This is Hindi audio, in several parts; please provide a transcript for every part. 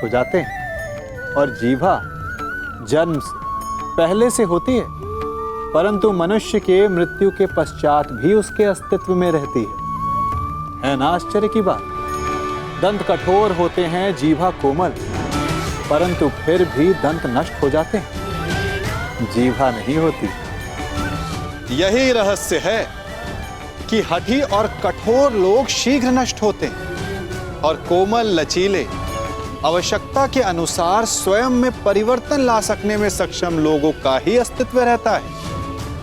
हो जाते हैं और जीभा जन्म से पहले से होती है, परंतु मनुष्य के मृत्यु के पश्चात भी उसके अस्तित्व में रहती है ना आश्चर्य की बात। दंत कठोर होते हैं, जीभा कोमल, परंतु फिर भी दंत नष्ट हो जाते हैं, जीभा नहीं होती। यही रहस्य है कि हठी और कठोर लोग शीघ्र नष्ट होते हैं और कोमल लचीले आवश्यकता के अनुसार स्वयं में परिवर्तन ला सकने में सक्षम लोगों का ही अस्तित्व रहता है।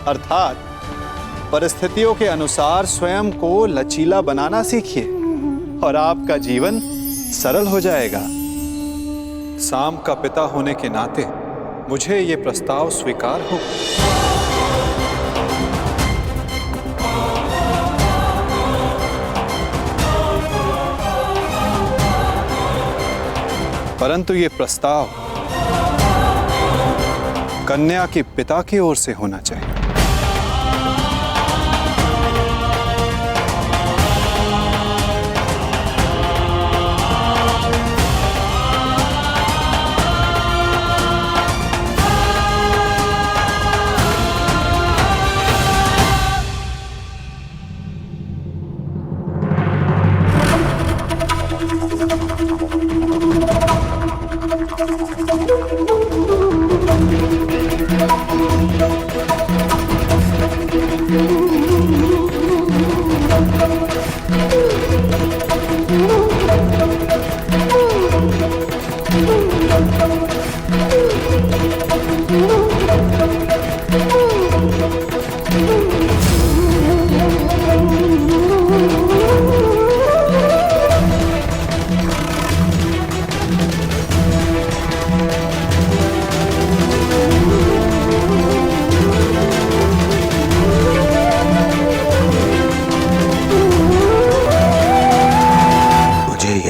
अर्थात परिस्थितियों के अनुसार स्वयं को लचीला बनाना सीखिए और आपका जीवन सरल हो जाएगा। साम का पिता होने के नाते मुझे यह प्रस्ताव स्वीकार हो। परंतु ये प्रस्ताव कन्या के पिता की ओर से होना चाहिए।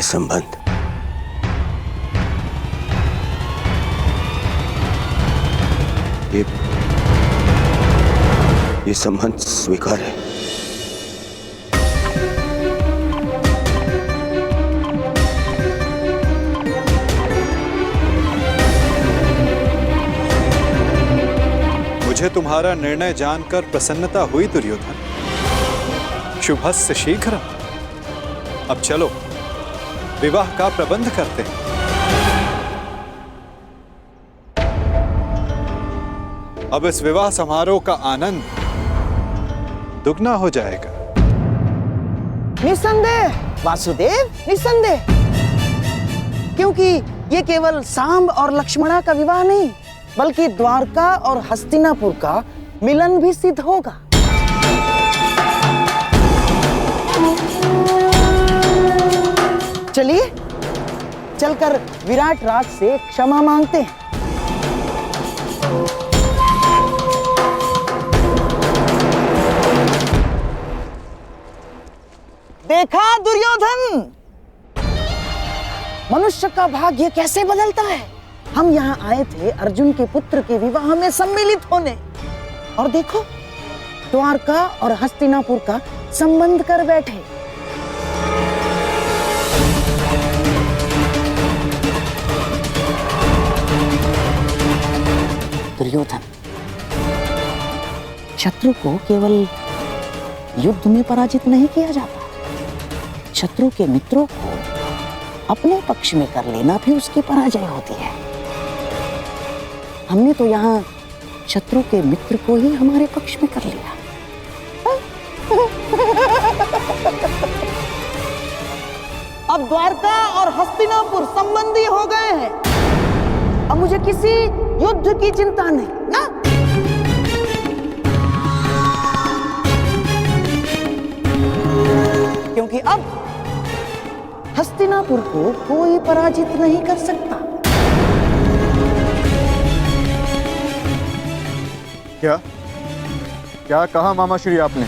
संबंध ये संबंध स्वीकार है। मुझे तुम्हारा निर्णय जानकर प्रसन्नता हुई दुर्योधन। शुभस्य शीघ्र। अब चलो विवाह का प्रबंध करते हैं। अब इस विवाह समारोह का आनंद दुगना हो जाएगा। निसंदेह वासुदेव, निसंदेह, क्योंकि ये केवल सांब और लक्ष्मणा का विवाह नहीं, बल्कि द्वारका और हस्तिनापुर का मिलन भी सिद्ध होगा। चलिए चलकर विराट राज से क्षमा मांगते हैं। देखा दुर्योधन, मनुष्य का भाग्य कैसे बदलता है। हम यहाँ आए थे अर्जुन के पुत्र के विवाह में सम्मिलित होने, और देखो द्वारका और हस्तिनापुर का संबंध कर बैठे। दुर्योधन, शत्रु को केवल युद्ध में पराजित नहीं किया जाता, शत्रु के मित्रों को अपने पक्ष में कर लेना भी उसकी पराजय होती है। हमने तो यहाँ शत्रु के मित्र को ही हमारे पक्ष में कर लिया। अब द्वारका और हस्तिनापुर संबंधी हो गए हैं। अब मुझे किसी युद्ध की चिंता नहीं ना। क्योंकि अब हस्तिनापुर को कोई पराजित नहीं कर सकता। क्या क्या कहा मामाश्री आपने?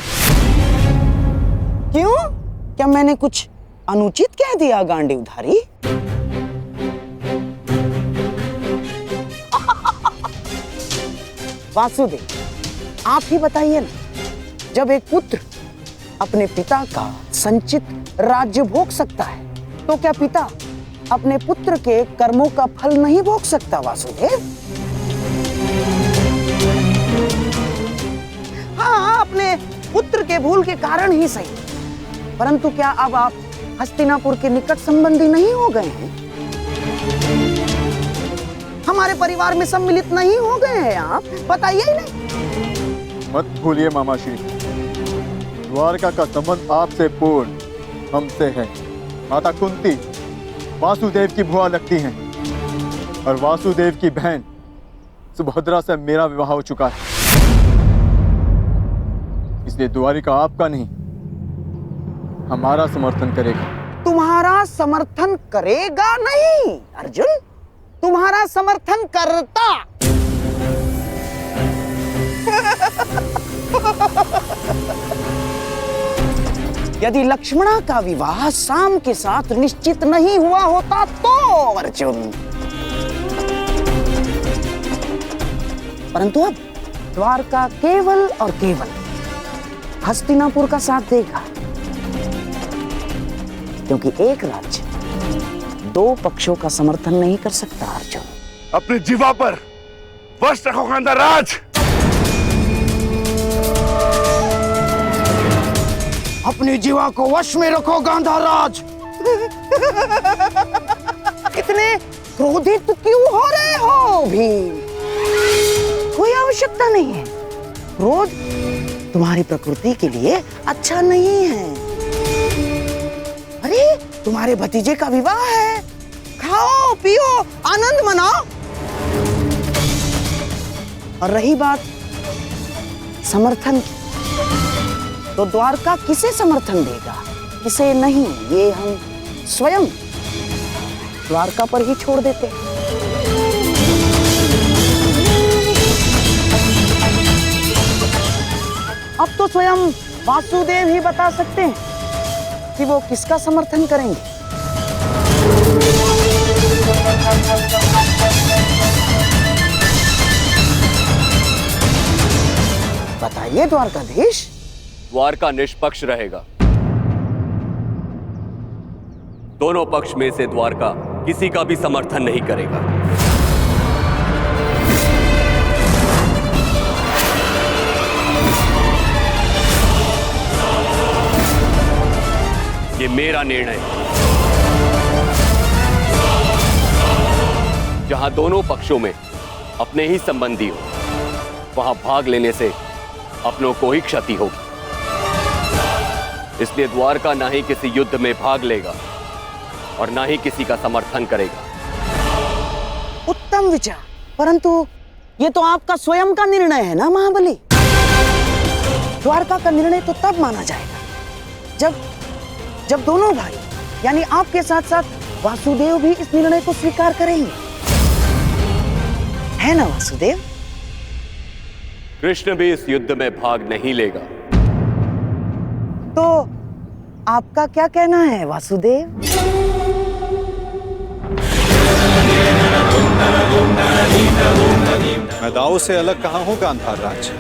क्यों? क्या मैंने कुछ अनुचित कह दिया गांडीवधारी? वासुदेव, आप ही बताइए ना, जब एक पुत्र अपने पिता का संचित राज्य भोग सकता है, तो क्या पिता अपने पुत्र के कर्मों का फल नहीं भोग सकता वासुदेव। हाँ, अपने पुत्र के भूल के कारण ही सही, परंतु क्या अब आप हस्तिनापुर के निकट संबंधी नहीं हो गए हैं? हमारे परिवार में सम्मिलित नहीं हो गए हैं आप? बताइए ही नहीं। मत भूलिए मामाश्री, द्वारका का संबंध आपसे पूर्ण हमसे है। माता कुंती वासुदेव की भुआ लगती हैं और वासुदेव की बहन सुभद्रा से मेरा विवाह हो चुका है, इसलिए द्वारिका आपका नहीं हमारा समर्थन करेगा। तुम्हारा समर्थन करेगा नहीं अर्जुन, तुम्हारा समर्थन करता। यदि लक्ष्मणा का विवाह शाम के साथ निश्चित नहीं हुआ होता तो अर्जुन, परंतु अब द्वारका केवल और केवल हस्तिनापुर का साथ देगा, क्योंकि एक राज्य दो पक्षों का समर्थन नहीं कर सकता अर्जुन। अपनी जीवा पर वश रखो गांधाराज। अपनी जीवा को वश में रखो गांधाराज। इतने क्रोधित क्यों हो रहे हो भीम? कोई आवश्यकता नहीं है, क्रोध तुम्हारी प्रकृति के लिए अच्छा नहीं है। अरे तुम्हारे भतीजे का विवाह है, खाओ पियो आनंद मनाओ। और रही बात समर्थन की, तो द्वारका किसे समर्थन देगा किसे नहीं, ये हम स्वयं द्वारका पर ही छोड़ देते हैं। अब तो स्वयं वासुदेव ही बता सकते हैं कि वो किसका समर्थन करेंगे। बताइए द्वारकाधीश। द्वारका निष्पक्ष रहेगा। दोनों पक्ष में से द्वारका किसी का भी समर्थन नहीं करेगा। ये मेरा निर्णय है। जहां दोनों पक्षों में अपने ही संबंधी हो, वहां भाग लेने से अपनों को ही क्षति होगी। इसलिए द्वारका ना ही किसी युद्ध में भाग लेगा और ना ही किसी का समर्थन करेगा। उत्तम विचार, परंतु ये तो आपका स्वयं का निर्णय है ना महाबली। द्वारका का निर्णय तो तब माना जाएगा जब दोनों भाई यानी आपके साथ साथ वासुदेव भी इस निर्णय को स्वीकार करेंगे, है ना वासुदेव? कृष्ण भी इस युद्ध में भाग नहीं लेगा। तो आपका क्या कहना है वासुदेव? मैं दाऊ से अलग कहाँ हूँ गांधाराज?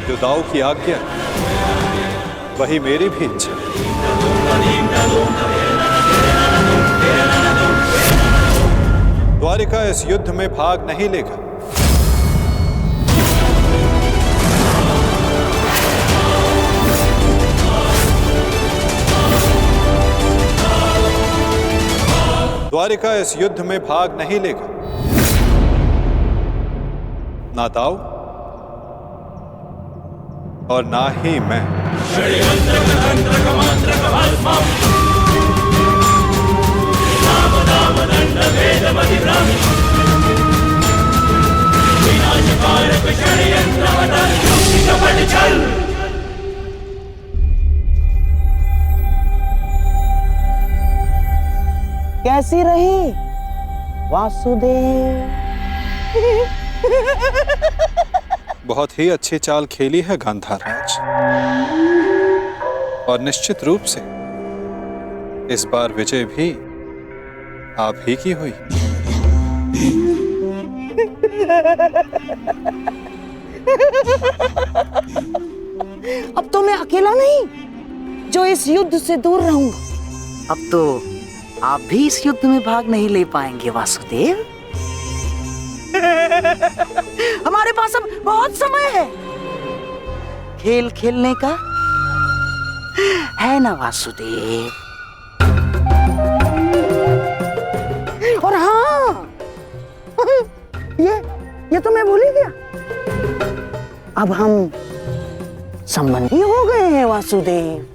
जो दाऊ की आज्ञा वही मेरी भी इच्छा। द्वारिका इस युद्ध में भाग नहीं लेगा। द्वारिका इस युद्ध में भाग नहीं लेगा। ना दाऊ और ना ही मैं। कैसी रही वासुदेव? बहुत ही अच्छी चाल खेली है गांधाराज, और निश्चित रूप से इस बार विजय भी आप ही की हुई। अब तो मैं अकेला नहीं जो इस युद्ध से दूर रहूंगा, अब तो आप भी इस युद्ध में भाग नहीं ले पाएंगे वासुदेव। हमारे पास अब बहुत समय है खेल खेलने का, है ना वासुदेव? और हाँ, ये तो मैं भूल ही गया, अब हम संबंधी हो गए हैं वासुदेव।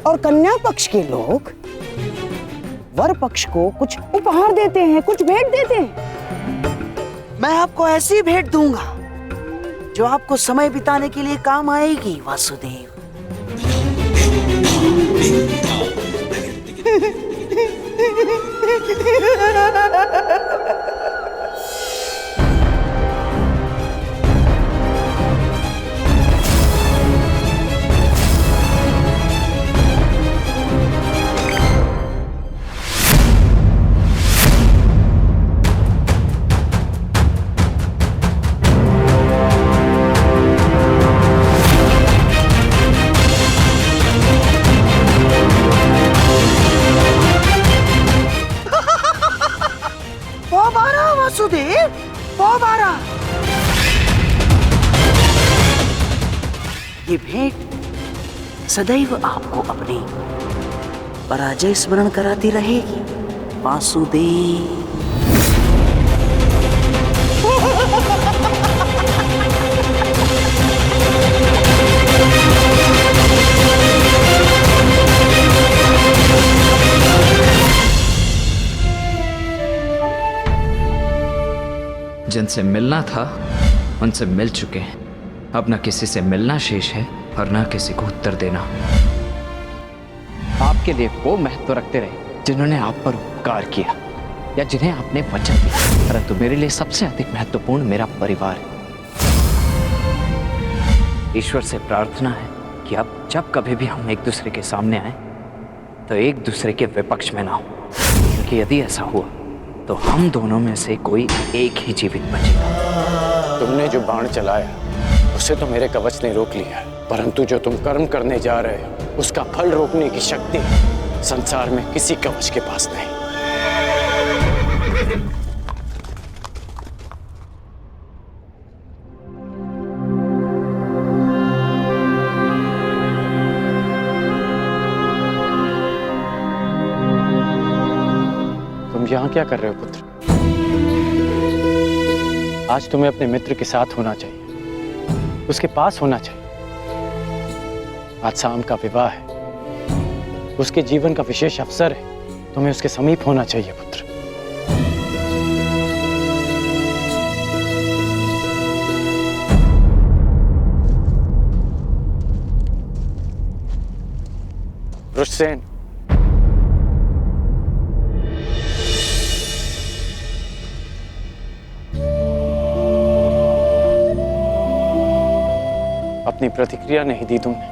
और कन्या पक्ष के लोग वर पक्ष को कुछ उपहार देते हैं, कुछ भेंट देते हैं। मैं आपको ऐसी भेंट दूंगा जो आपको समय बिताने के लिए काम आएगी वासुदेव। वासुदेव, पोबारा। ये भेंट सदैव आपको अपनी पराजय स्मरण कराती रहेगी वासुदेव। जिनसे मिलना था उनसे मिल चुके हैं, अब न किसी से मिलना शेष है और न किसी को उत्तर देना। आपके लिए वो महत्व रखते रहे जिन्होंने आप पर उपकार किया या जिन्हें आपने वचन दिया, परंतु मेरे लिए सबसे अधिक महत्वपूर्ण मेरा परिवार है। ईश्वर से प्रार्थना है कि अब जब कभी भी हम एक दूसरे के सामने आए तो एक दूसरे के विपक्ष में ना हो, क्योंकि यदि ऐसा हुआ तो हम दोनों में से कोई एक ही जीवित बचेगा। तुमने जो बाण चलाया उसे तो मेरे कवच ने रोक लिया, परंतु जो तुम कर्म करने जा रहे हो उसका फल रोकने की शक्ति संसार में किसी कवच के पास नहीं। तुम यहाँ क्या कर रहे हो पुत्र? आज तुम्हें अपने मित्र के साथ होना चाहिए, उसके पास होना चाहिए। आज शाम का विवाह है, उसके जीवन का विशेष अवसर है, तुम्हें उसके समीप होना चाहिए पुत्र। रुष्सेन, अपनी प्रतिक्रिया नहीं दी तुमने।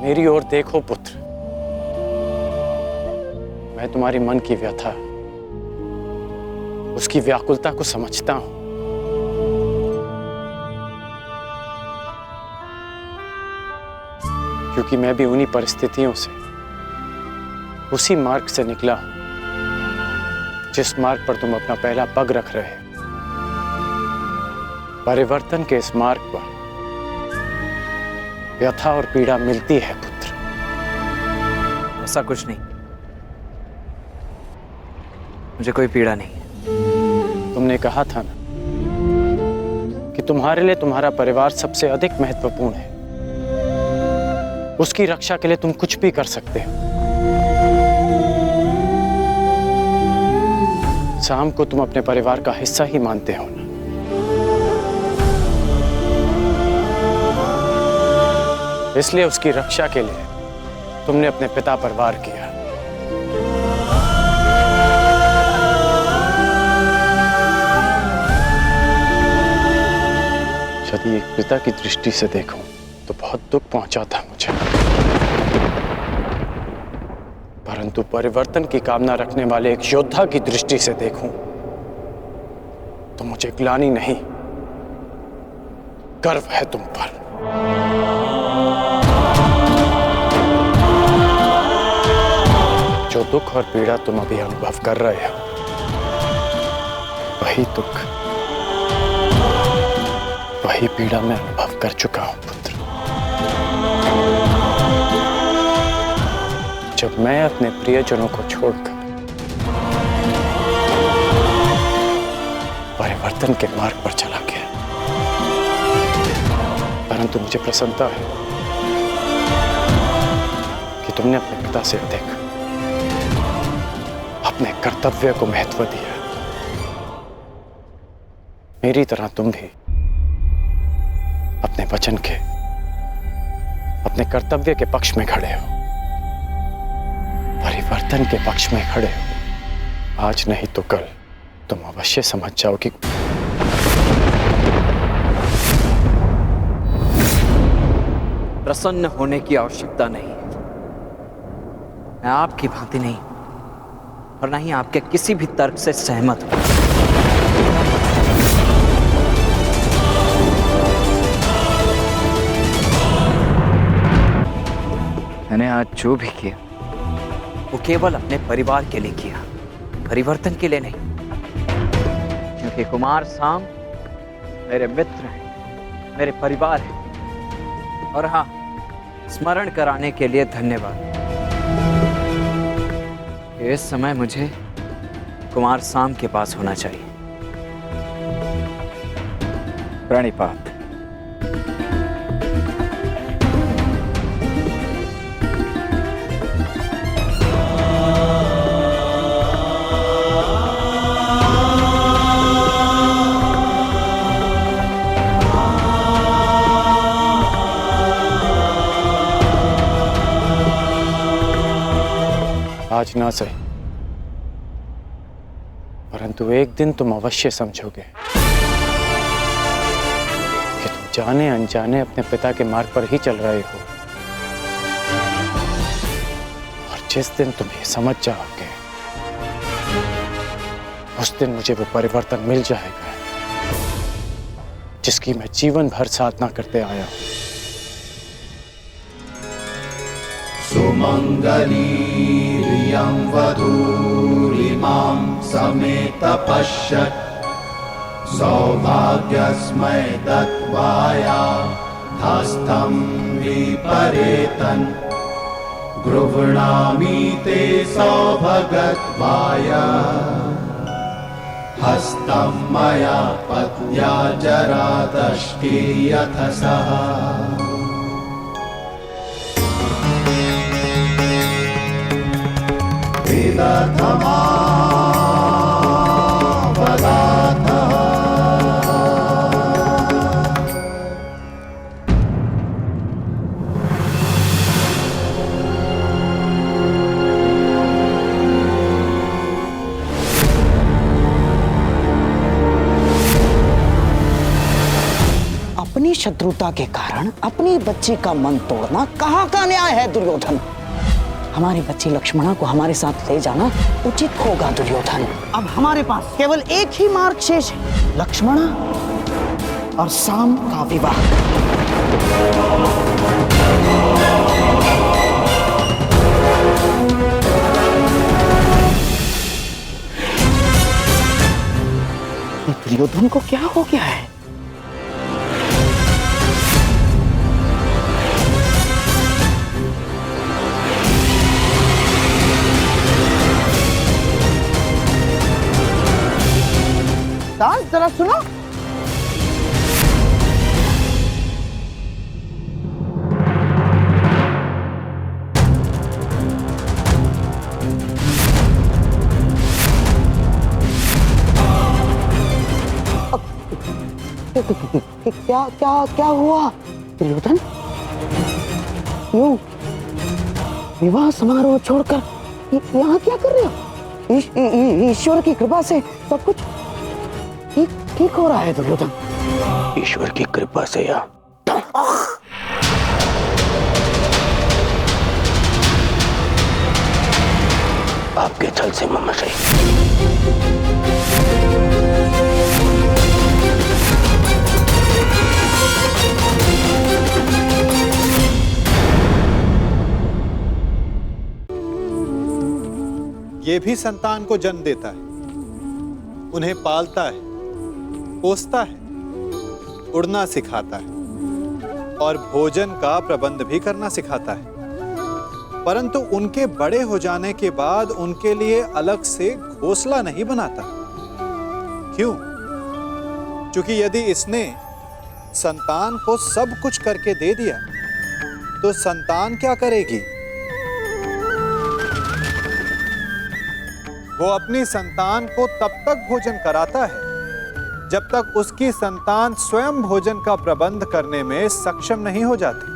मेरी ओर देखो पुत्र, मैं तुम्हारी मन की व्यथा, उसकी व्याकुलता को समझता हूं। क्योंकné मैं भी उन्हीं परिस्थितियों से, उसी मार्ग से निकला हूं जिस मार्ग पर तुम अपना पहला पग रख रहे हो। परिवर्तन के इस मार्ग पर व्यथा और पीड़ा मिलती है पुत्र। ऐसा कुछ नहीं, मुझे कोई पीड़ा नहीं है। तुमने कहा था ना कि तुम्हारे लिए तुम्हारा परिवार सबसे अधिक महत्वपूर्ण है, उसकी रक्षा के लिए तुम कुछ भी कर सकते हो। शाम को तुम अपने परिवार का हिस्सा ही मानते हो ना। इसलिए उसकी रक्षा के लिए तुमने अपने पिता पर वार किया। यदि एक पिता की दृष्टि से देखूं तो बहुत दुख पहुंचा था मुझे, परंतु परिवर्तन की कामना रखने वाले एक योद्धा की दृष्टि से देखूं तो मुझे ग्लानि नहीं, गर्व है तुम पर। जो दुख और पीड़ा तुम अभी अनुभव कर रहे हो, वही दुख, वही पीड़ा मैं अनुभव कर चुका हूं पुत्र। जब मैं अपने प्रियजनों को छोड़कर परिवर्तन के मार्ग पर चला गया, परंतु मुझे प्रसन्नता है कि तुमने अपने पिता से अधिक अपने कर्तव्य को महत्व दिया। मेरी तरह तुम भी अपने वचन के, अपने कर्तव्य के पक्ष में खड़े हो, परिवर्तन के पक्ष में खड़े हो। आज नहीं तो कल तुम अवश्य समझ जाओगे। प्रसन्न होने की आवश्यकता नहीं है। मैं आपकी भांति नहीं और ना ही आपके किसी भी तर्क से सहमत हूं। मैंने आज जो भी किया वो केवल अपने परिवार के लिए किया, परिवर्तन के लिए नहीं। क्योंकि कुमार साम मेरे मित्र हैं, मेरे परिवार हैं। और हाँ, स्मरण कराने के लिए धन्यवाद। इस समय मुझे कुमार साम के पास होना चाहिए। प्रणिपात। आज ना सही, परंतु एक दिन तुम अवश्य समझोगे कि तुम जाने अनजाने अपने पिता के मार्ग पर ही चल रहे हो। और जिस दिन तुम ये समझ जाओगे, उस दिन मुझे वो परिवर्तन मिल जाएगा जिसकी मैं जीवन भर साधना करते आया हूं। सुमंगलीरियं वधूरिमां समेतपश्यत् सौभाग्यस्मै दत्वाया हस्तं विपरेतन् गृह्णामि ते सौभगत्वाय हस्तं मया पत्या जरादष्टे यथ सः अपनी शत्रुता के कारण अपनी बच्ची का मन तोड़ना कहाँ का न्याय है दुर्योधन? हमारी बच्ची लक्ष्मणा को हमारे साथ ले जाना उचित होगा दुर्योधन। अब हमारे पास केवल एक ही मार्ग शेष है, लक्ष्मणा और साम का विवाह। दुर्योधन को क्या हो गया है? दास जरा सुनो। क्या क्या क्या हुआ दुर्योधन? यूं विवाह समारोह छोड़कर यहाँ क्या कर रहे हो? ईश्वर की कृपा से सब कुछ ठीक हो रहा है दुर्योधन। ईश्वर की कृपा से या आपके छल से ममशई। ये भी संतान को जन्म देता है, उन्हें पालता है, पोसता है, उड़ना सिखाता है और भोजन का प्रबंध भी करना सिखाता है। परंतु उनके बड़े हो जाने के बाद उनके लिए अलग से घोंसला नहीं बनाता। क्यों? क्योंकि यदि इसने संतान को सब कुछ करके दे दिया तो संतान क्या करेगी? वो अपनी संतान को तब तक भोजन कराता है जब तक उसकी संतान स्वयं भोजन का प्रबंध करने में सक्षम नहीं हो जाती।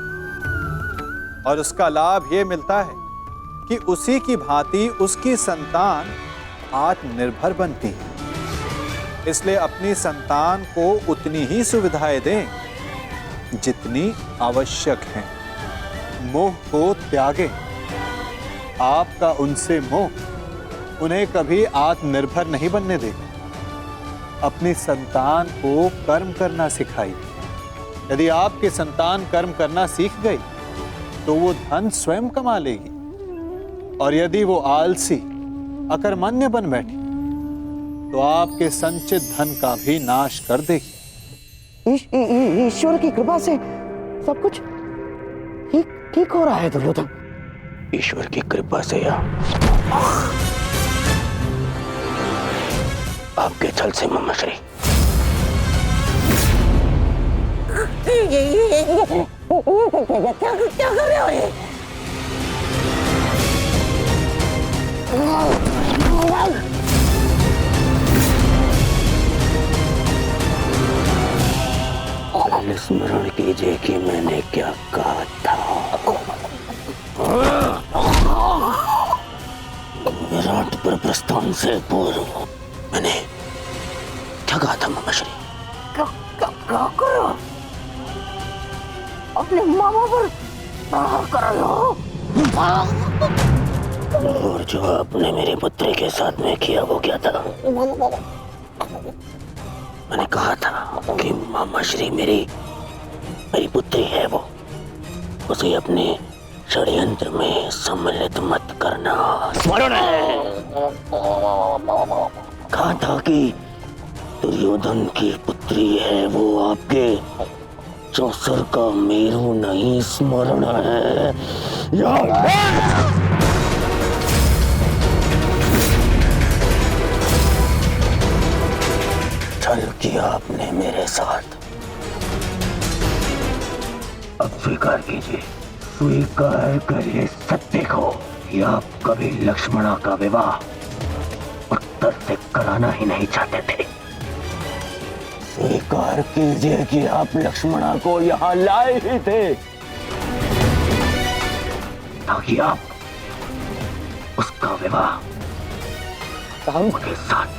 और उसका लाभ यह मिलता है कि उसी की भांति उसकी संतान आत्मनिर्भर बनती है। इसलिए अपनी संतान को उतनी ही सुविधाएं दें जितनी आवश्यक हैं। मोह को त्यागें। आपका उनसे मोह उन्हें कभी आत्मनिर्भर नहीं बनने देगा। अपनी संतान को कर्म करना सिखाइए। यदि आपकी संतान कर्म करना सीख गई तो वो धन स्वयं कमा लेगी, और यदि वो आलसी अकर्मण्य बन बैठी तो आपके संचित धन का भी नाश कर देगी। ईश्वर की कृपा से सब कुछ ठीक हो रहा है दुर्योधन। ईश्वर की कृपा से या आपके छल से मम्माश्री। क्या कर रहे हो ये? पहले स्मरण कीजिए कि मैंने क्या कहा था। विराट पर प्रस्थान से पूर्व मैंने क्या कहा था मम्माश्री? क्या करो? अपने मामा पर प्रहार कर रहे हो? और जो आपने मेरी पुत्री के साथ में किया वो क्या था? मैंने कहा था कि मामाश्री मेरी पुत्री है, वो उसे अपने षड्यंत्र में सम्मिलित मत करना। स्मरण है। कहा था कि दुर्योधन की पुत्री है वो आपके चौसर का मेरू नहीं। स्मरण है। छल किया आपने मेरे साथ। अब स्वीकार कीजिए, स्वीकार करिए सत्य को कि आप कभी लक्ष्मणा का विवाह उत्तर से कराना ही नहीं चाहते थे। स्वीकार कीजिए कि आप लक्ष्मणा को यहाँ लाए ही थे ताकि आप उसका विवाह राम के साथ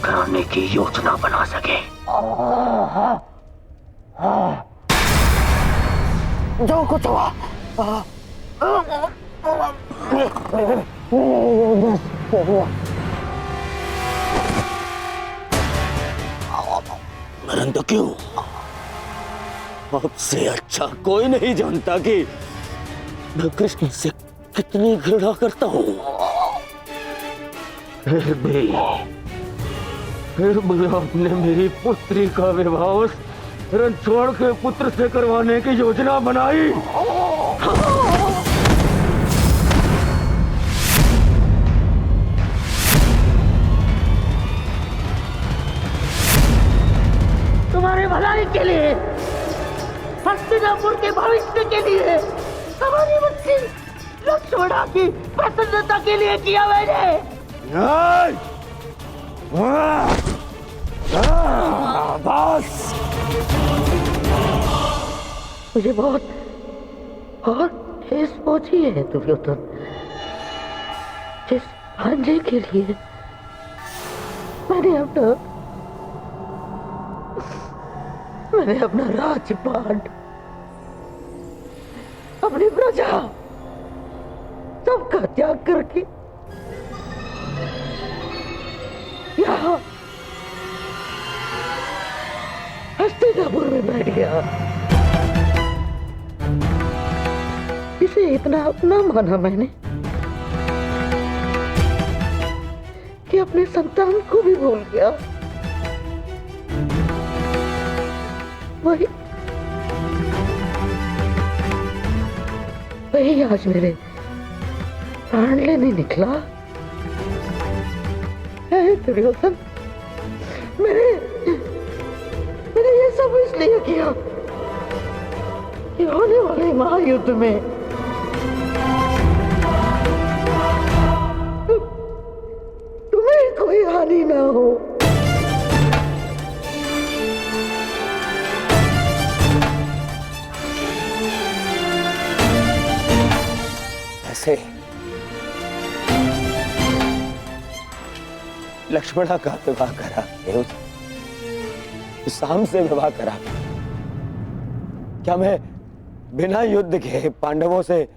कराने की योजना बना सके। जो कुछ हुआ परंतु क्यों? आपसे अच्छा कोई नहीं जानता कि मैं कृष्ण से कितनी घृणा करता हूँ। फिर भी आपने मेरी पुत्री का विवाह उस रणछोड़ के पुत्र से करवाने की योजना बनाई। तुम्हारे भलाई के लिए, हस्तिनापुर के भविष्य के लिए, हमारी बच्ची लक्ष्मणा की प्रसन्नता के लिए किया मैंने। बस मुझे बहुत ठेस पहुंची है दुर्योधन। जिस भांजे के लिए मैंने अपना राजपाट, अपनी प्रजा सबका त्याग करके यहाँ हस्तिनापुर में बैठ गया। इसे इतना अपना माना मैंने कि अपने संतान को भी भूल गया। वही आज मेरे प्राण लेने निकला है दुर्योधन। मैंने ये सब इसलिए किया कि होने वाले महायुद्ध में तुम्हें कोई हानि ना हो। ऐसे लक्ष्मणा का विवाह करा शाम से विवाह करा, क्या मैं बिना युद्ध के पांडवों से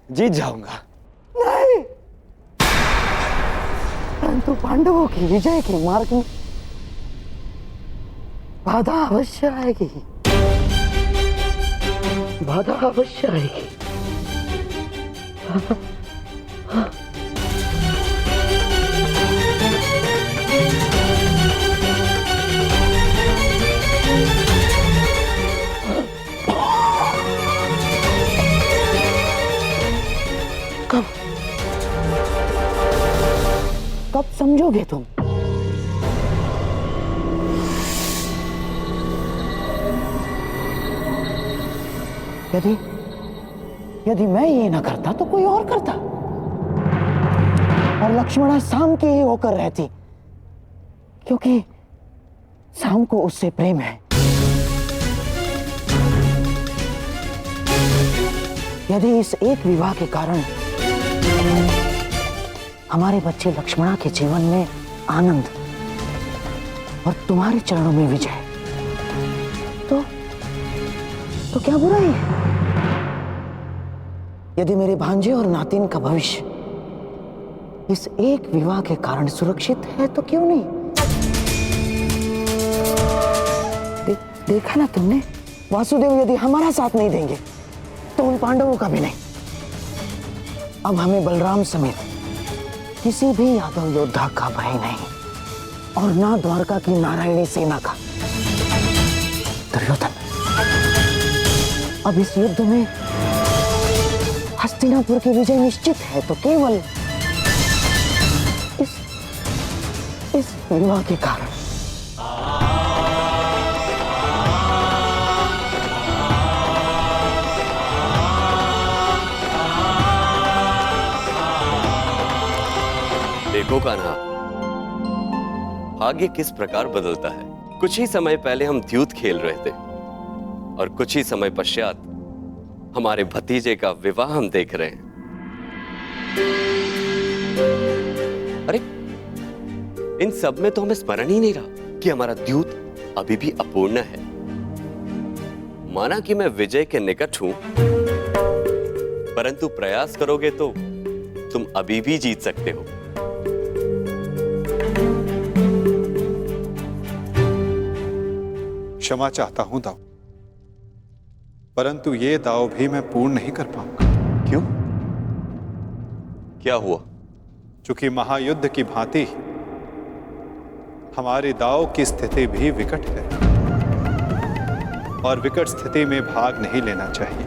जीत जाऊंगा? नहीं, परंतु पांडवों की विजय के मार्ग में बाधा अवश्य आएगी, बाधा अवश्य आएगी। कब समझोगे तुम? यदि मैं ये ना करता तो कोई और करता, और लक्ष्मणा शाम की ही होकर रहती, क्योंकि शाम को उससे प्रेम है। यदि इस एक विवाह के कारण हमारे बच्चे लक्ष्मणा के जीवन में आनंद और तुम्हारे चरणों में विजय, तो क्या बुराई है? यदि मेरे भांजे और नातिन का भविष्य इस एक विवाह के कारण सुरक्षित है तो क्यों नहीं? देखा ना तुमने, वासुदेव यदि हमारा साथ नहीं देंगे तो उन पांडवों का भी नहीं। अब हमें बलराम समेत किसी भी यादव योद्धा का भय नहीं, और ना द्वारका की नारायणी सेना का। दुर्योधन, अब इस युद्ध में हस्तिनापुर की विजय निश्चित है तो केवल इस विवाह के कारण। देखो कान्हा, भाग्य किस प्रकार बदलता है। कुछ ही समय पहले हम द्यूत खेल रहे थे और कुछ ही समय पश्चात हमारे भतीजे का विवाह हम देख रहे हैं। अरे इन सब में तो हमें स्मरण ही नहीं रहा कि हमारा द्यूत अभी भी अपूर्ण है। माना कि मैं विजय के निकट हूं, परंतु प्रयास करोगे तो तुम अभी भी जीत सकते हो। क्षमा चाहता हूं दाऊ, परंतु ये दाव भी मैं पूर्ण नहीं कर पाऊंगा। क्यों? क्या हुआ? चूंकि महायुद्ध की भांति हमारे दाव की स्थिति भी विकट है, और विकट स्थिति में भाग नहीं लेना चाहिए।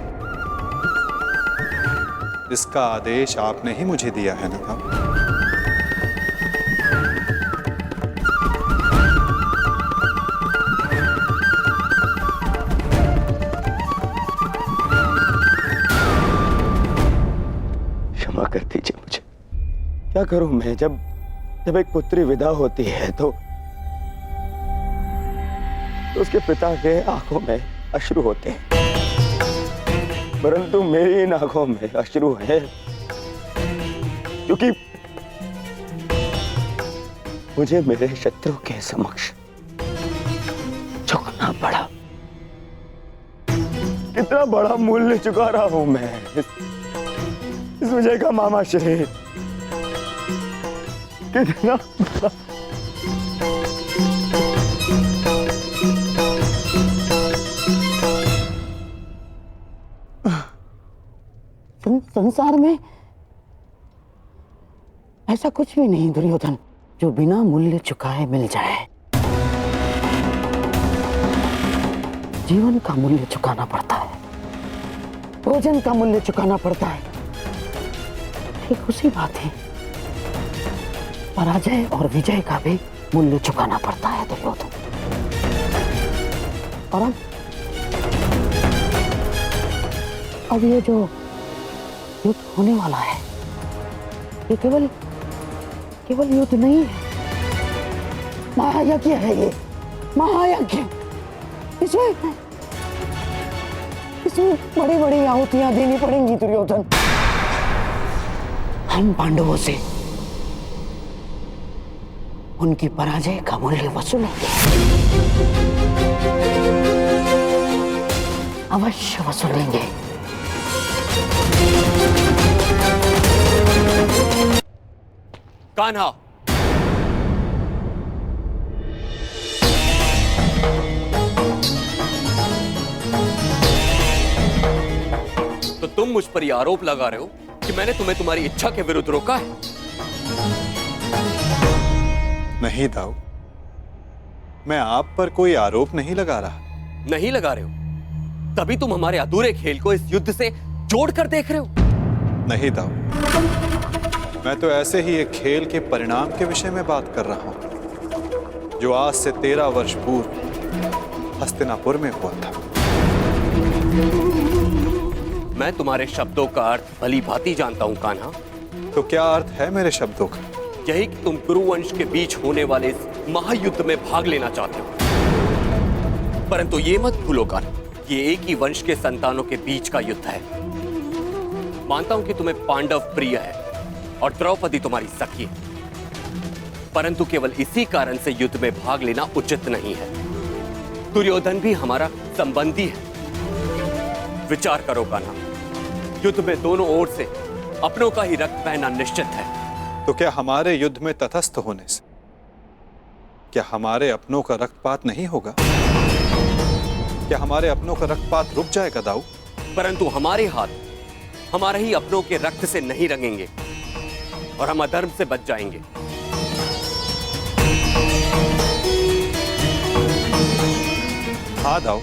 इसका आदेश आपने ही मुझे दिया है ना दाऊ? कर दीजिए मुझे। क्या करूं मैं? जब एक पुत्री विदा होती है तो उसके पिता के आंखों में अश्रु होते हैं, परंतु मेरी इन आंखों में अश्रु है क्योंकि मुझे मेरे शत्रु के समक्ष झुकना पड़ा। कितना बड़ा मूल्य चुका रहा हूं मैं इस विजय का मामा श्री। कितना संसार में ऐसा कुछ भी नहीं दुर्योधन। जो बिना मूल्य चुकाए मिल जाए। जीवन का मूल्य चुकाना पड़ता है, भोजन का मूल्य चुकाना पड़ता है। ठीक उसी बात है, पराजय और विजय का भी मूल्य चुकाना पड़ता है दुर्योधन। और अब ये जो युद्ध होने वाला है, ये केवल युद्ध नहीं है, महायज्ञ है। ये महायज्ञ, इसमें बड़ी बड़ी आहुतियां देनी पड़ेंगी दुर्योधन। हम पांडवों से उनकी पराजय का मूल्य वसूलेंगे, अवश्य वसूलेंगे। कान्हा, तो तुम मुझ पर यह आरोप लगा रहे हो कि मैंने तुम्हें तुम्हारी इच्छा के विरुद्ध रोका है? नहीं दाऊ, मैं आप पर कोई आरोप नहीं लगा रहा। नहीं लगा रहे हो, तभी तुम हमारे अधूरे खेल को इस युद्ध से जोड़कर देख रहे हो। नहीं दाऊ, मैं तो ऐसे ही एक खेल के परिणाम के विषय में बात कर रहा हूं, जो आज से 13 वर्ष पूर्व हस्तिनापुर में हुआ था। मैं तुम्हारे शब्दों का अर्थ भली भांति जानता हूं कान्हा। तो क्या अर्थ है मेरे शब्दों का? यही कि तुम कुरुवंश के बीच होने वाले इस महायुद्ध में भाग लेना चाहते हो। परंतु ये मत भूलो कान्हा, ये एक ही वंश के संतानों के बीच का युद्ध है। मानता हूं कि तुम्हें पांडव प्रिय है और द्रौपदी तुम्हारी सखी है, परंतु केवल इसी कारण से युद्ध में भाग लेना उचित नहीं है। दुर्योधन भी हमारा संबंधी है। विचार करो कान्हा, युद्ध में दोनों ओर से अपनों का ही रक्त बहना निश्चित है। तो क्या हमारे युद्ध में तटस्थ होने से क्या हमारे अपनों का रक्तपात नहीं होगा? क्या हमारे अपनों का रक्तपात रुक जाएगा दाऊ? परंतु हमारे हाथ हमारे ही अपनों के रक्त से नहीं रंगेंगे और हम अधर्म से बच जाएंगे। हाँ दाऊ,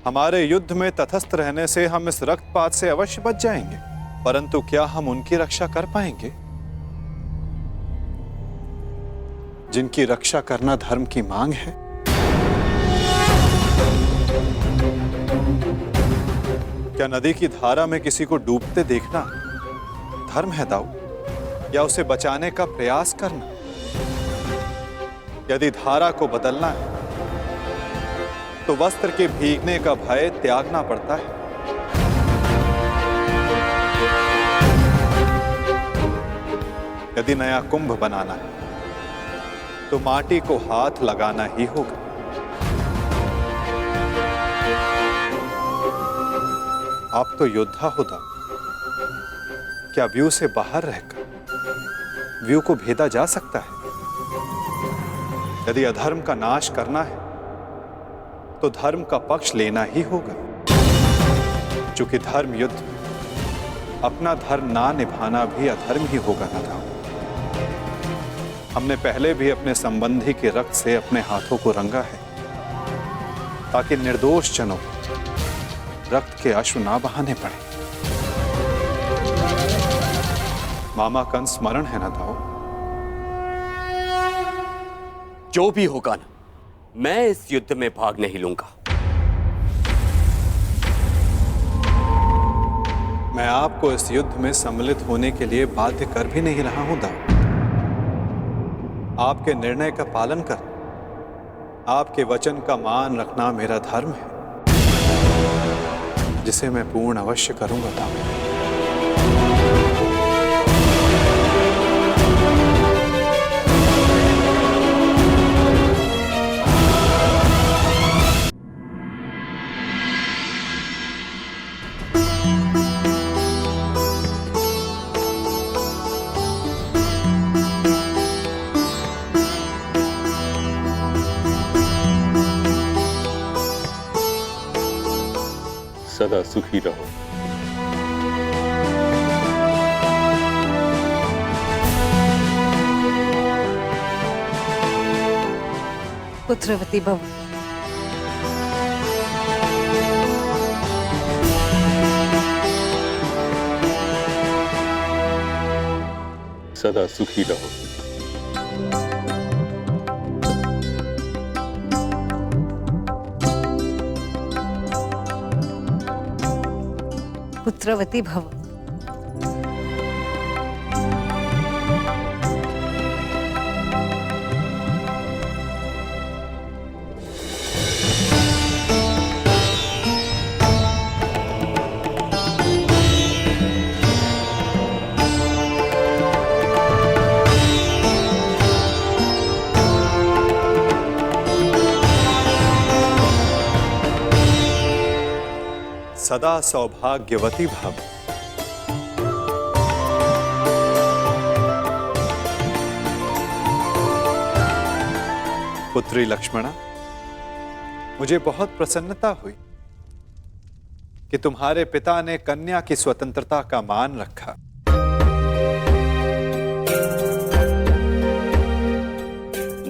हमारे युद्ध में तटस्थ रहने से हम इस रक्तपात से अवश्य बच जाएंगे, परंतु क्या हम उनकी रक्षा कर पाएंगे जिनकी रक्षा करना धर्म की मांग है? क्या नदी की धारा में किसी को डूबते देखना धर्म है दाऊ, या उसे बचाने का प्रयास करना? यदि धारा को बदलना है तो वस्त्र के भीगने का भय त्यागना पड़ता है। यदि नया कुंभ बनाना है तो माटी को हाथ लगाना ही होगा। आप तो योद्धा हो दाऊ, क्या व्यू से बाहर रहकर व्यू को भेदा जा सकता है? यदि अधर्म का नाश करना है तो धर्म का पक्ष लेना ही होगा, क्योंकि धर्म युद्ध अपना धर्म ना निभाना भी अधर्म ही होगा ना दाऊ। हमने पहले भी अपने संबंधी के रक्त से अपने हाथों को रंगा है, ताकि निर्दोष जनों रक्त के अश्रु ना बहाने पड़े। मामा कंस स्मरण है ना दाऊ? जो भी होगा ना, मैं इस युद्ध में भाग नहीं लूंगा। मैं आपको इस युद्ध में सम्मिलित होने के लिए बाध्य कर भी नहीं रहा हूं दाऊ। आपके निर्णय का पालन कर, आपके वचन का मान रखना मेरा धर्म है, जिसे मैं पूर्ण अवश्य करूंगा दाऊ। सदा सुखी रहो। पुत्रवती भव। सदा सुखी रहो। पुत्रवती भव। सदा सौभाग्यवती भव। पुत्री लक्ष्मणा, मुझे बहुत प्रसन्नता हुई कि तुम्हारे पिता ने कन्या की स्वतंत्रता का मान रखा।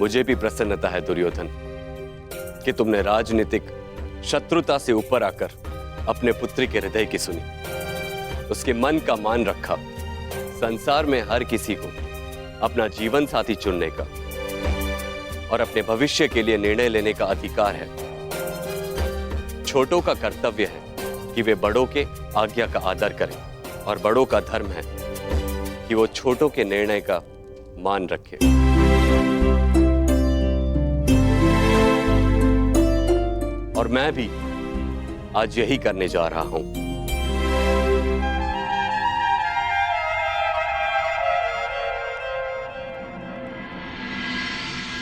मुझे भी प्रसन्नता है दुर्योधन कि तुमने राजनीतिक शत्रुता से ऊपर आकर अपने पुत्री के हृदय की सुनी, उसके मन का मान रखा। संसार में हर किसी को अपना जीवन साथी चुनने का और अपने भविष्य के लिए निर्णय लेने का अधिकार है। छोटों का कर्तव्य है कि वे बड़ों के आज्ञा का आदर करें और बड़ों का धर्म है कि वो छोटों के निर्णय का मान रखें। और मैं भी आज यही करने जा रहा हूं।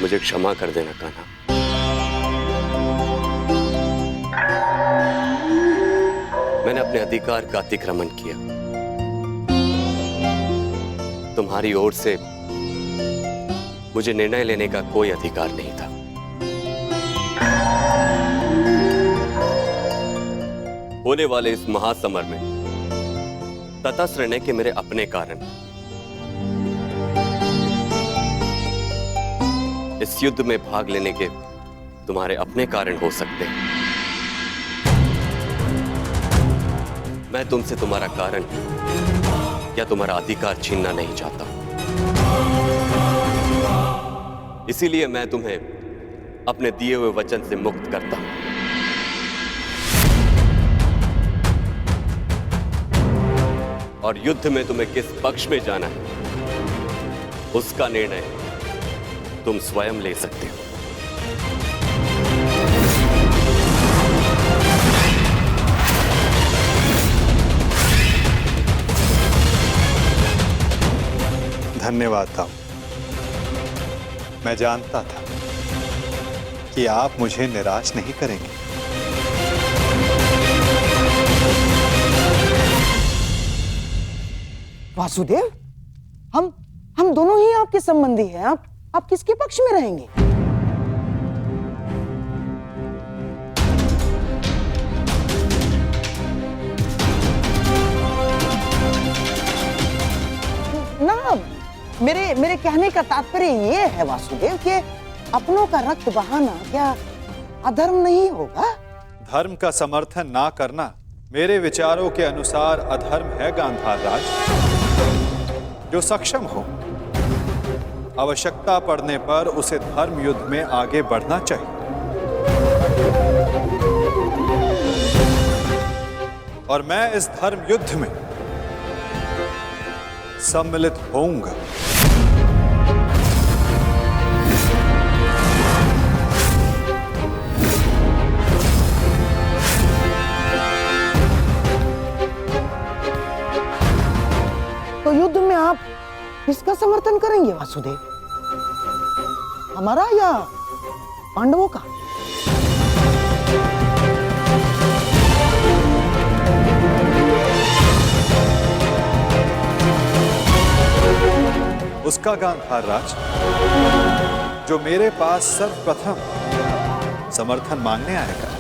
मुझे क्षमा कर देना कान्हा। मैंने अपने अधिकार का अतिक्रमण किया। तुम्हारी ओर से मुझे निर्णय लेने का कोई अधिकार नहीं था। होने वाले इस महासमर में तटस्थ रहने के मेरे अपने कारण, इस युद्ध में भाग लेने के तुम्हारे अपने कारण हो सकते हैं। मैं तुमसे तुम्हारा कारण या तुम्हारा अधिकार छीनना नहीं चाहता। इसीलिए मैं तुम्हें अपने दिए हुए वचन से मुक्त करता हूं। और युद्ध में तुम्हें किस पक्ष में जाना है, उसका निर्णय तुम स्वयं ले सकते हो। धन्यवाद ताऊ। मैं जानता था कि आप मुझे निराश नहीं करेंगे। वासुदेव, हम दोनों ही आपके संबंधी हैं। आप किसके पक्ष में रहेंगे? ना, मेरे कहने का तात्पर्य ये है वासुदेव कि अपनों का रक्त बहाना क्या अधर्म नहीं होगा? धर्म का समर्थन ना करना मेरे विचारों के अनुसार अधर्म है गांधार राज। जो सक्षम हो, आवश्यकता पड़ने पर उसे धर्म युद्ध में आगे बढ़ना चाहिए। और मैं इस धर्म युद्ध में सम्मिलित होऊंगा। तो युद्ध में आप किसका समर्थन करेंगे वासुदेव? हमारा या पांडवों का? उसका गांधार राज जो मेरे पास सर्वप्रथम समर्थन मांगने आएगा।